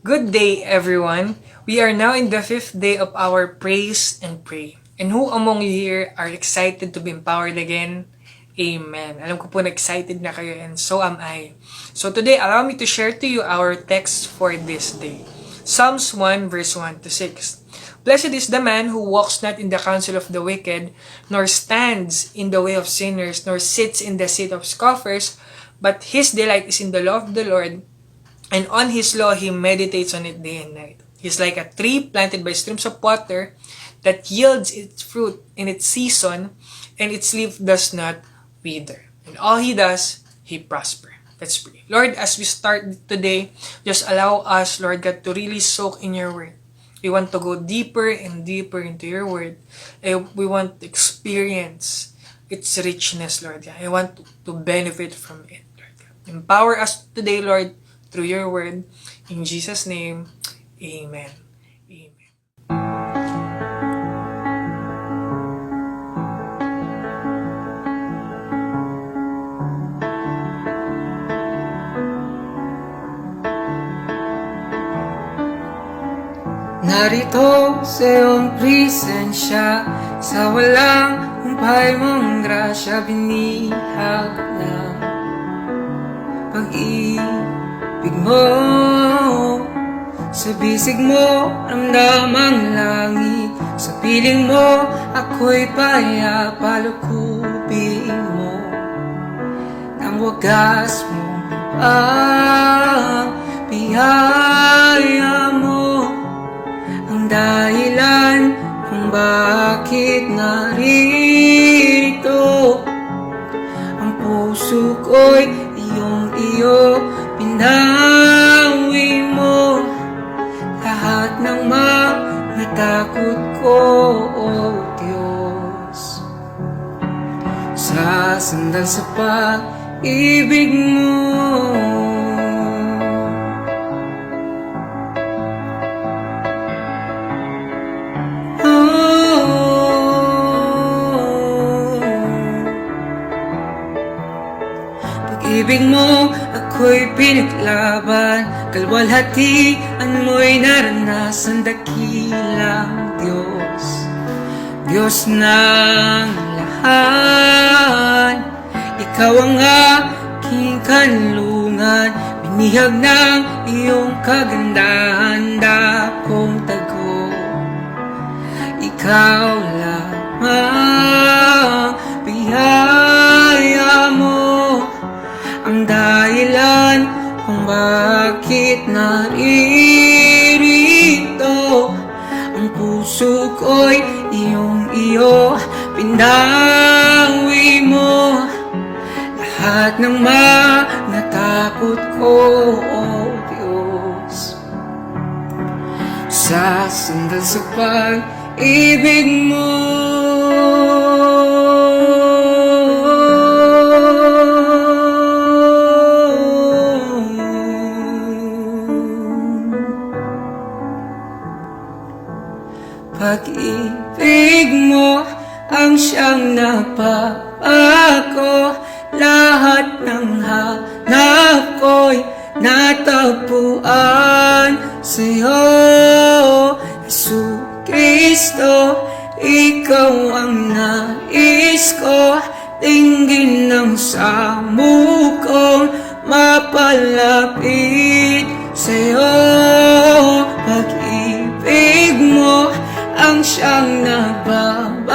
Good day, everyone. We are now in the 5th day of our Praise and Pray. And who among you here are excited to be empowered again? Amen. Alam ko po na excited na kayo and so am I. So today, allow me to share to you our text for this day. Psalms 1 verse 1 to 6. Blessed is the man who walks not in the counsel of the wicked, nor stands in the way of sinners, nor sits in the seat of scoffers, but his delight is in the law of the Lord, and on his law he meditates on it day and night. He is like a tree planted by streams of water that yields its fruit in its season, and its leaf does not wither. And all he does, he prosper. Let's pray. Lord, as we start today, just allow us, Lord God, to really soak in your word. We want to go deeper and deeper into your word. We want to experience its richness, Lord God. I want to benefit from it, Lord God. Empower us today, Lord, through your word. In Jesus' name, amen. Amen. Narito sa iyong presensya, sa walang humpay mong grasya, binihag ng pag-ibig mo. Sa bisig mo, ramdamang langit, sa piling mo, ako'y payapa, lukubin mo ng wagas mo ang biyaya mo. Ang dahilan kung bakit narito ang puso ko'y iyong-iyo, pinawi mo lahat ng mga takot ko, O Diyos. Sa sandal sa pag-ibig mo, pag-ibig mo ako'y pinaglaban, kalwalhatian mo'y naranasan, dakilang Diyos, Diyos ng lahat. Ikaw ang aking kanlungan, binihag ng iyong kagandahan, dakong tago. Ikaw lamang, biyaya mo ang dahilan kung bakit naririto Binawi mo lahat ng mga takot ko, O Diyos. Sa sandal sa pag-ibig mo, pag-ibig mo ang siyang nagbabago. Lahat ng hanap ko'y natagpuan sa'yo, Jesu Kristo. Ikaw ang nais ko, tingin ng samukong mapalapit sa'yo. Pag-ibig mo ang siyang nagbabago.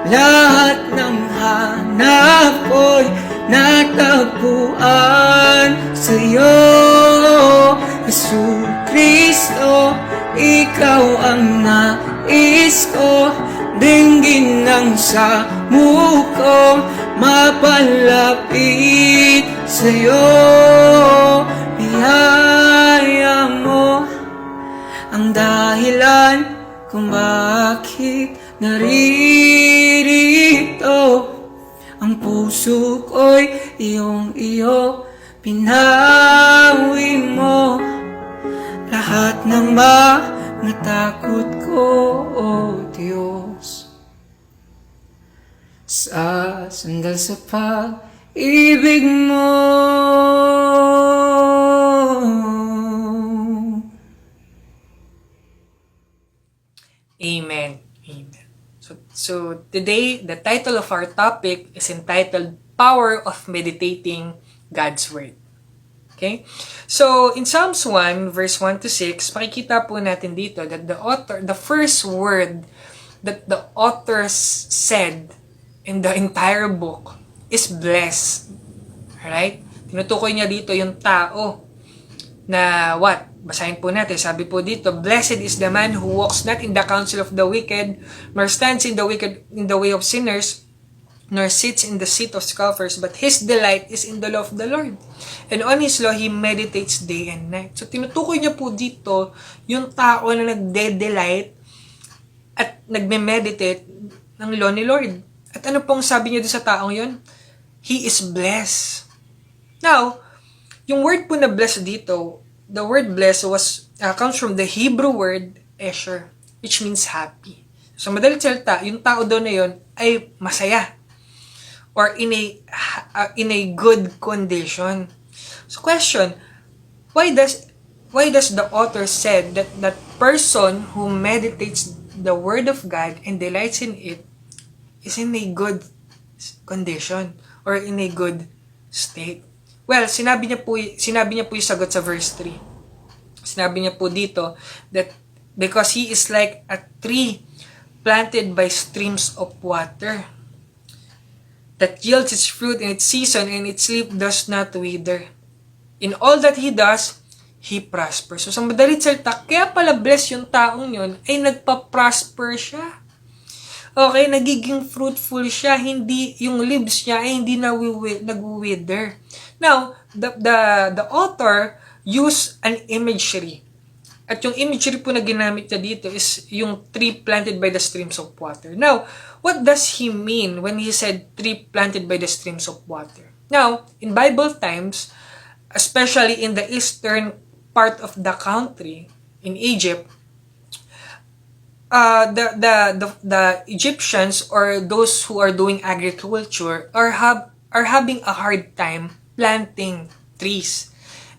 Lahat ng hanap ko'y natagpuan sa'yo, Jesu Kristo. Ikaw ang nais ko, dinggin ng samukong mapalapit sa'yo. Biyaya mo ang dahilan kung bakit naririto. Ang puso ko'y iyong-iyo, pinawi mo lahat ng mga takot ko, O Diyos. Sa sandal sa pag-ibig mo. Amen. Amen. So today, the title of our topic is entitled Power of Meditating God's Word. Okay? So, in Psalms 1, verse 1 to 6, makikita po natin dito that the first word that the author said in the entire book is bless. Alright? Tinutukoy niya dito yung tao na what? Basahin po natin. Sabi po dito, "Blessed is the man who walks not in the counsel of the wicked, nor stands in the way of sinners, nor sits in the seat of scoffers, but his delight is in the law of the Lord. And on his law he meditates day and night." So tinutukoy niya po dito yung tao na nagde-delight at nagme-meditate ng law ni Lord. At ano pong sabi niya doon sa taong yon? He is blessed. Now, yung word po na blessed dito, the word blessed comes from the Hebrew word esher, which means happy. So, madalit salita, yung tao daw na yun ay masaya or in a good condition. So, question, why does the author said that that person who meditates the word of God and delights in it is in a good condition or in a good state? Well, sinabi niya po yung sagot sa verse 3. Sinabi niya po dito that because he is like a tree planted by streams of water that yields its fruit in its season and its leaf does not wither. In all that he does, he prospers. So, sa madalit salita, kaya pala bless yung taong yun ay nagpa-prosper siya. Okay, nagiging fruitful siya, hindi yung leaves niya ay hindi nag-wither. Now, the author used an imagery. At yung imagery po na ginamit niya dito is yung tree planted by the streams of water. Now, what does he mean when he said tree planted by the streams of water? Now, in Bible times, especially in the eastern part of the country, in Egypt, the Egyptians or those who are doing agriculture are having a hard time planting trees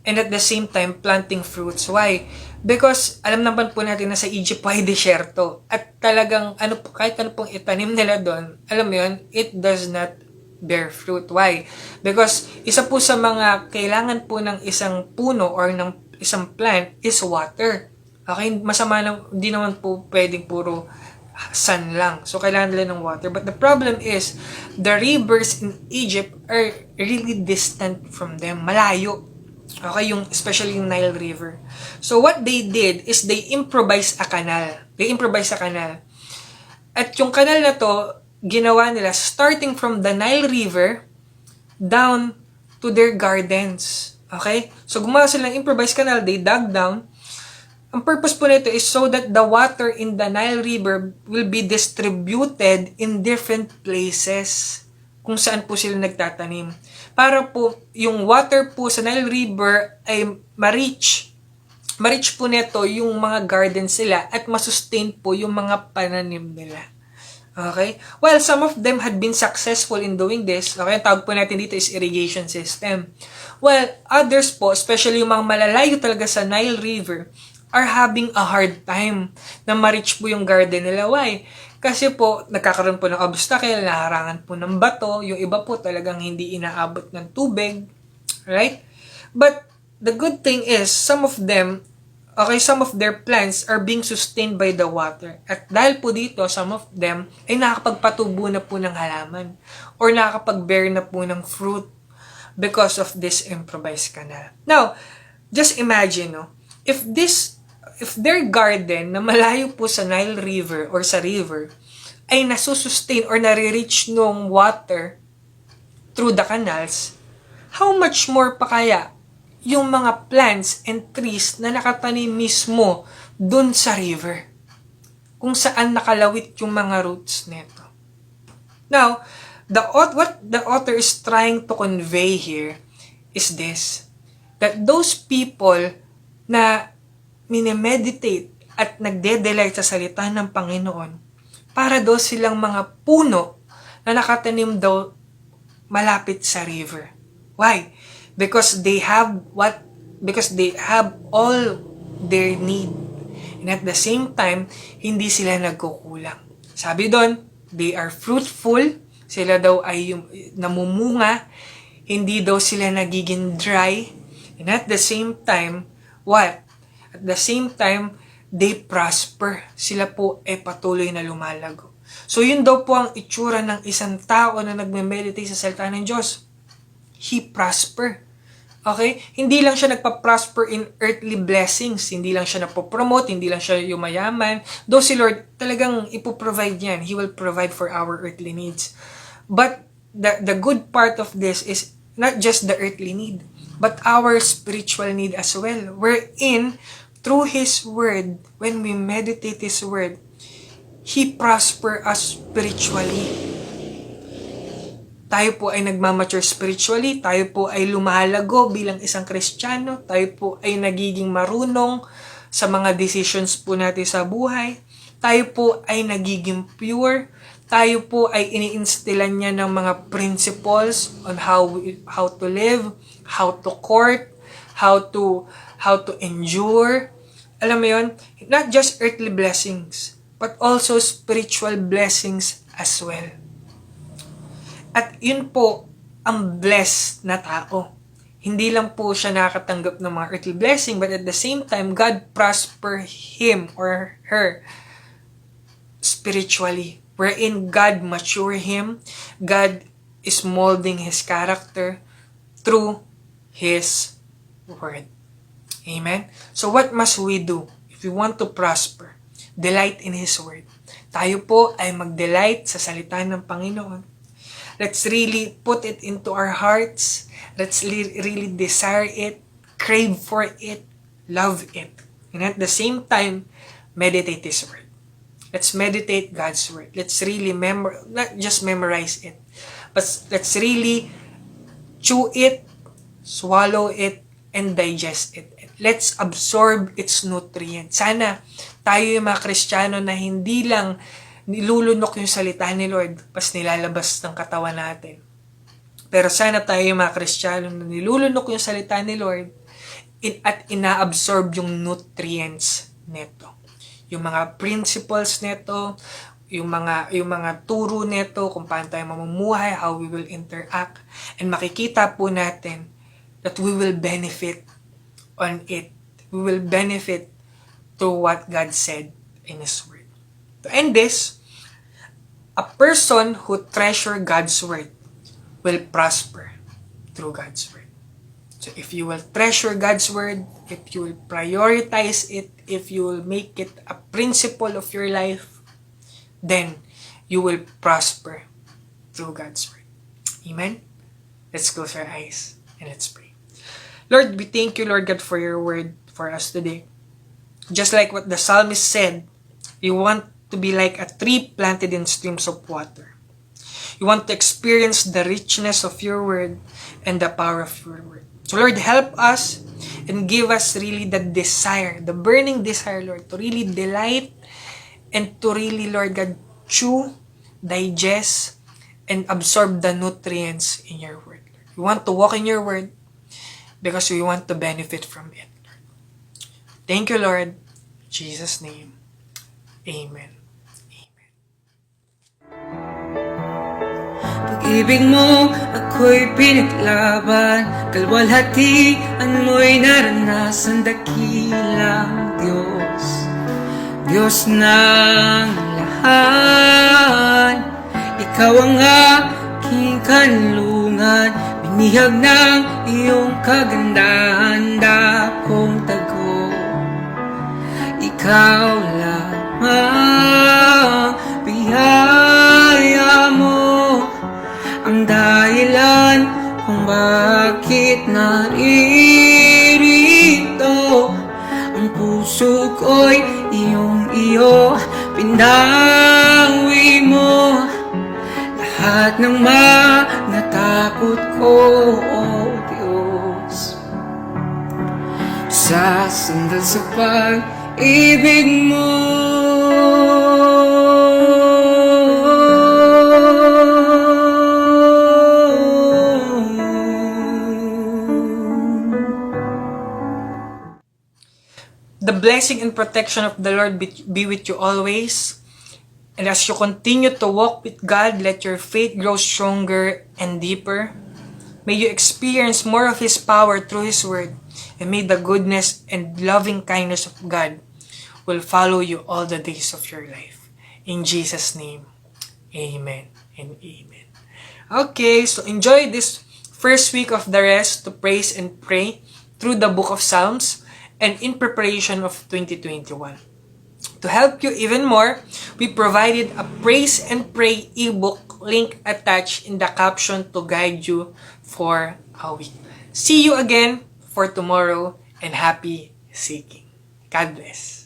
and at the same time planting fruits. Why? Because alam naman po natin na sa Egypt ay desyerto at talagang kahit ano pong itanim nila doon, alam mo yun, it does not bear fruit. Why? Because isa po sa mga kailangan po ng isang puno or ng isang plant is water. Okay, masama lang, hindi naman po pwedeng puro sun lang. So, kailangan nila ng water. But the problem is, the rivers in Egypt are really distant from them. Malayo. Okay, especially yung Nile River. So, what they did is they improvised a canal. At yung kanal na to, ginawa nila starting from the Nile River down to their gardens. Okay? So gumawa sila ng improvised canal, they dug down. Ang purpose po nito is so that the water in the Nile River will be distributed in different places kung saan po sila nagtatanim. Para po yung water po sa Nile River ay ma-reach po nito yung mga gardens sila at masustain po yung mga pananim nila. Okay? Well, some of them had been successful in doing this. Okay, ang tawag po natin dito is irrigation system. Well, others po, especially yung mga malalayo talaga sa Nile River, are having a hard time na ma-reach po yung garden nila. Why? Kasi po, nagkakaroon po ng obstacle, naharangan po ng bato, yung iba po talagang hindi inaabot ng tubig. Right? But, the good thing is, some of their plants are being sustained by the water. At dahil po dito, some of them ay nakakapagpatubo na po ng halaman or nakakapag-bear na po ng fruit because of this improvised canal. Now, just imagine, no, if their garden na malayo po sa Nile River or sa river ay nasusustain or nare-reach nung water through the canals, how much more pa kaya yung mga plants and trees na nakatanim mismo dun sa river kung saan nakalawit yung mga roots nito. Now, what the author is trying to convey here is this, that those people na minemeditate at nagde-delight sa salita ng Panginoon, para daw silang mga puno na nakatanim daw malapit sa river. Why? Because they have all their need. And at the same time, hindi sila nagkukulang. Sabi doon, they are fruitful, sila daw ay namumunga, hindi daw sila nagiging dry. And at the same time, what? At the same time, they prosper. Sila po ay patuloy na lumalago. So yun daw po ang itsura ng isang tao na nagme-meditate sa salita ng Diyos. He prosper. Okay? Hindi lang siya nagpa-prosper in earthly blessings. Hindi lang siya napopromote, hindi lang siya yumayaman. Though si Lord talagang ipoprovide yan. He will provide for our earthly needs. But the good part of this is not just the earthly need, but our spiritual need as well. Wherein, through His Word, when we meditate His Word, He prosper us spiritually. Tayo po ay nagmamature spiritually, tayo po ay lumalago bilang isang Kristiyano, tayo po ay nagiging marunong sa mga decisions po natin sa buhay, tayo po ay nagiging pure, tayo po ay iniinstilan niya ng mga principles on how to live, how to court, how to endure. Alam mo yun? Not just earthly blessings, but also spiritual blessings as well. At yun po ang blessed na tao. Hindi lang po siya nakakatanggap ng mga earthly blessing, but at the same time, God prosper him or her spiritually. Wherein God mature him, God is molding his character through His Word. Amen? So what must we do if we want to prosper? Delight in His Word. Tayo po ay mag-delight sa salita ng Panginoon. Let's really put it into our hearts. Let's really desire it, crave for it, love it. And at the same time, meditate His Word. Let's meditate God's Word. Let's really not just memorize it, but let's really chew it, swallow it, and digest it. Let's absorb its nutrients. Sana tayo yung mga Kristiyano na hindi lang nilulunok yung salita ni Lord pas nilalabas ng katawan natin. Pero sana tayo yung mga Kristiyano na nilulunok yung salita ni Lord at inaabsorb yung nutrients neto. Yung mga principles neto, yung mga turo neto, kung paano tayo mamumuhay, how we will interact, and makikita po natin that we will benefit on it. We will benefit to what God said in His Word. To end this, a person who treasures God's Word will prosper through God's Word. So if you will treasure God's Word, if you will prioritize it, if you will make it a principle of your life, then you will prosper through God's word. Amen? Let's close our eyes and let's pray. Lord, we thank you, Lord God, for your word for us today. Just like what the psalmist said, we want to be like a tree planted in streams of water. You want to experience the richness of your word and the power of your word. So Lord, help us and give us really the desire, the burning desire, Lord, to really delight and to really, Lord God, chew, digest, and absorb the nutrients in your word. We want to walk in your word because we want to benefit from it. Thank you, Lord. In Jesus' name, amen. Pag-ibig mo ako'y pinaglaban, kalwalhatian mo'y naranasan, dakilang Diyos, Diyos ng lahat. Ikaw ang aking kanlungan, binihag ng iyong kagandahan, dakong tago. Ikaw lamang, biyaya mo ang dahilan kung bakit naririto. Ang puso ko'y iyong-iyo, pinawi mo lahat ng mga takot ko, O Diyos. Sasandal sa pag-ibig mo. The blessing and protection of the Lord be with you always. And as you continue to walk with God, let your faith grow stronger and deeper. May you experience more of His power through His word. And may the goodness and loving kindness of God will follow you all the days of your life. In Jesus' name, amen and amen. Okay, so enjoy this first week of the rest to praise and pray through the book of Psalms and in preparation of 2021. To help you even more, we provided a Praise and Pray ebook link attached in the caption to guide you for a week. See you again for tomorrow and happy seeking. God bless.